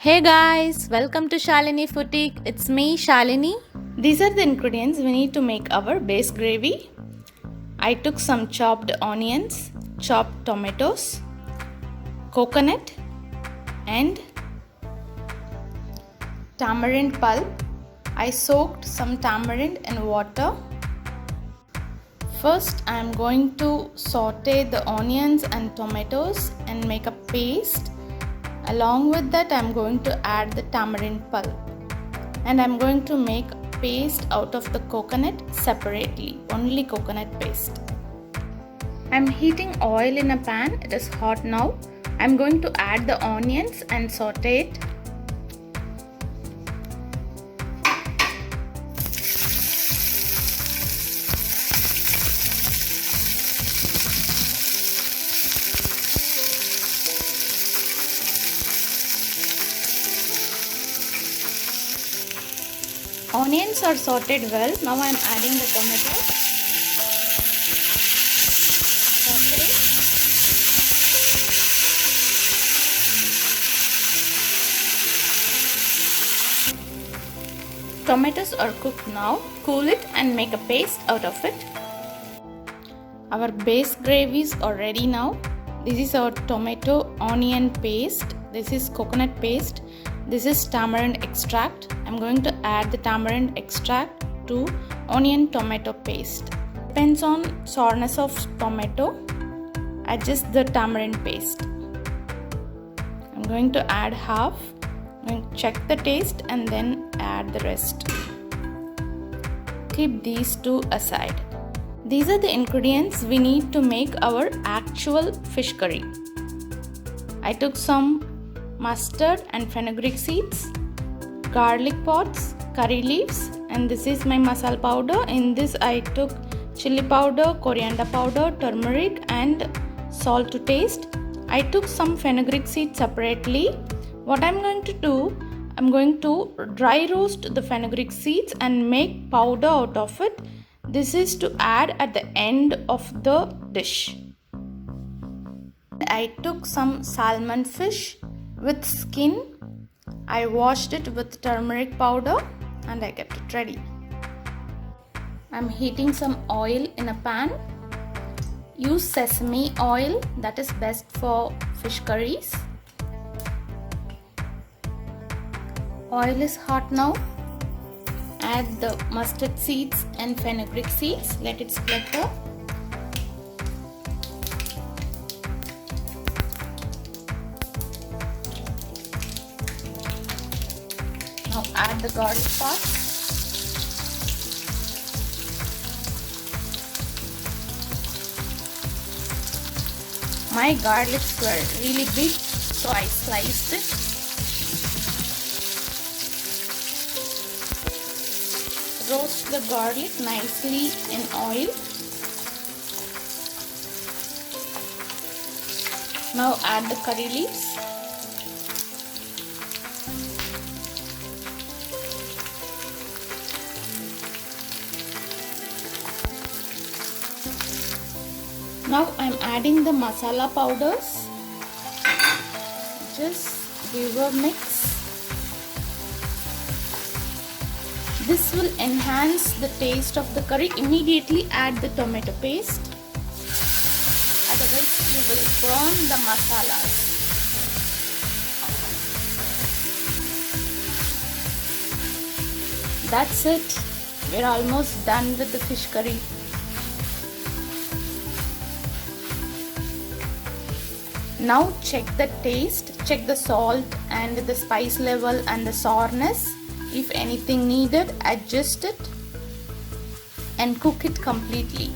Hey guys, welcome to Shalini Boutique. It's me, Shalini. These are the ingredients we need to make our base gravy. I took some chopped onions, chopped tomatoes, coconut, and tamarind pulp. I soaked some tamarind in water. First, I am going to saute the onions and tomatoes and make a paste. Along with that, I am going to add the tamarind pulp, and I am going to make paste out of the coconut separately, only coconut paste. I am heating oil in a pan. It is hot now. I am going to add the onions and saute it. Onions are sauteed well. Now I am adding the tomato. Saute. Tomatoes are cooked now. Cool it and make a paste out of it. Our base gravies are ready now. This is our tomato onion paste. This is coconut paste. This is tamarind extract. I'm going to add the tamarind extract to onion tomato paste. Depends on sourness of tomato. Adjust the tamarind paste. I'm going to add half. I'm going to check the taste and then add the rest. Keep these two aside. These are the ingredients we need to make our actual fish curry. I took some mustard and fenugreek seeds, garlic pods, curry leaves, and this is my masala powder. In this I took chili powder, coriander powder, turmeric and salt to taste. I took some fenugreek seeds separately. What I'm going to do, I'm going to dry roast the fenugreek seeds and make powder out of it. This is to add at the end of the dish. I took some salmon fish with skin. I washed it with turmeric powder and I kept it ready. I'm heating some oil in a pan. Use sesame oil, that is best for fish curries. Oil is hot now. Add the mustard seeds and fenugreek seeds. Let it splatter. Now add the garlic part. My garlics were really big, so I sliced it. Roast the garlic nicely in oil. Now add the curry leaves. Now I am adding the masala powders. Just give a mix. This will enhance the taste of the curry. Immediately add the tomato paste. Otherwise you will burn the masalas. That's it. We're almost done with the fish curry. Now check the taste, check the salt and the spice level and the sourness. If anything needed, adjust it and cook it completely.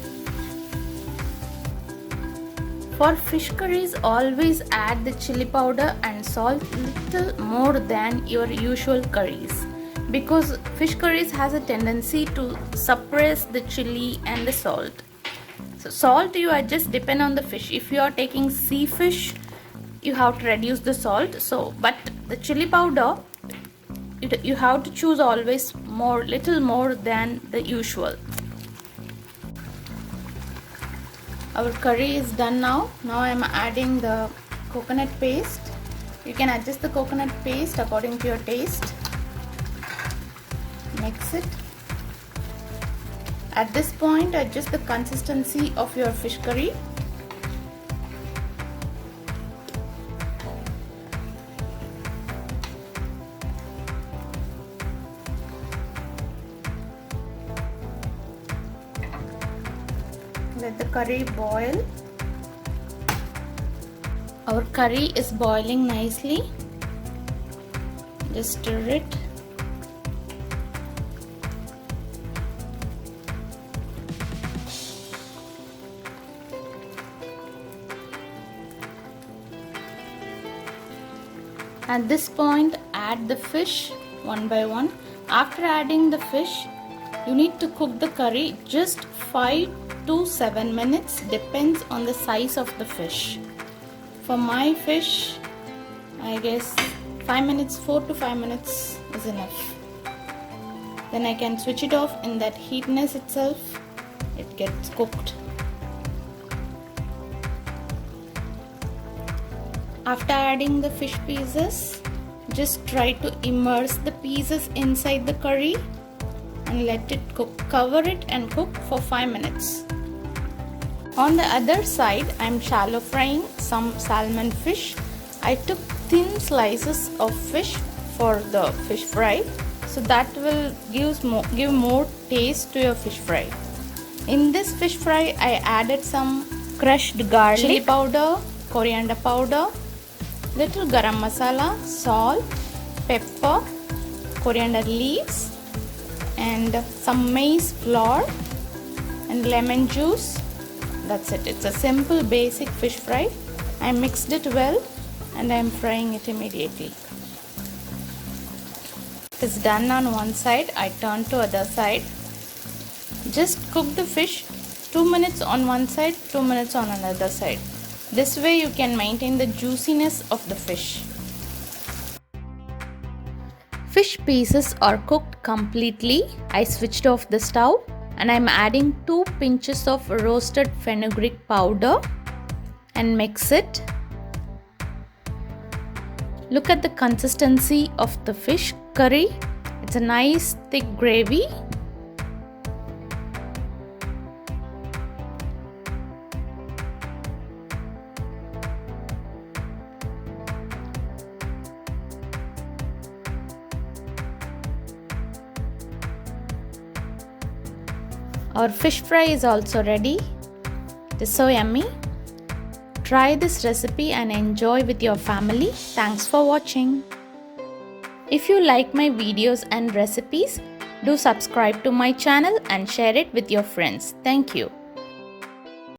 For fish curries, always add the chili powder and salt little more than your usual curries, because fish curries has a tendency to suppress the chili and the salt. So salt you adjust depend on the fish. If you are taking sea fish, you have to reduce the salt. But the chili powder, you have to choose always little more than the usual. Our curry is done now. Now I am adding the coconut paste. You can adjust the coconut paste according to your taste. Mix it. At this point, adjust the consistency of your fish curry. Let the curry boil. Our curry is boiling nicely. Just stir it. At this point, add the fish one by one. After adding the fish, you need to cook the curry just 5 to 7 minutes, depends on the size of the fish. For my fish, I guess 4 to 5 minutes is enough. Then I can switch it off. In that heatness itself, it gets cooked. After adding the fish pieces, just try to immerse the pieces inside the curry and let it cook. Cover it and cook for 5 minutes. On the other side, I am shallow frying some salmon fish. I took thin slices of fish for the fish fry, so that will give more taste to your fish fry. In this fish fry, I added some crushed garlic, chili powder, coriander powder, little garam masala, salt, pepper, coriander leaves, and some maize flour and lemon juice. That's it. It's a simple basic fish fry. I mixed it well and I am frying it immediately. It's done on one side. I turn to other side. Just cook the fish 2 minutes on one side, 2 minutes on another side. This way you can maintain the juiciness of the fish. Fish pieces are cooked completely. I switched off the stove and I'm adding 2 pinches of roasted fenugreek powder and mix it. Look at the consistency of the fish curry. It's a nice thick gravy. Our fish fry is also ready. It is so yummy. Try this recipe and enjoy with your family. Thanks for watching. If you like my videos and recipes, do subscribe to my channel and share it with your friends. Thank you.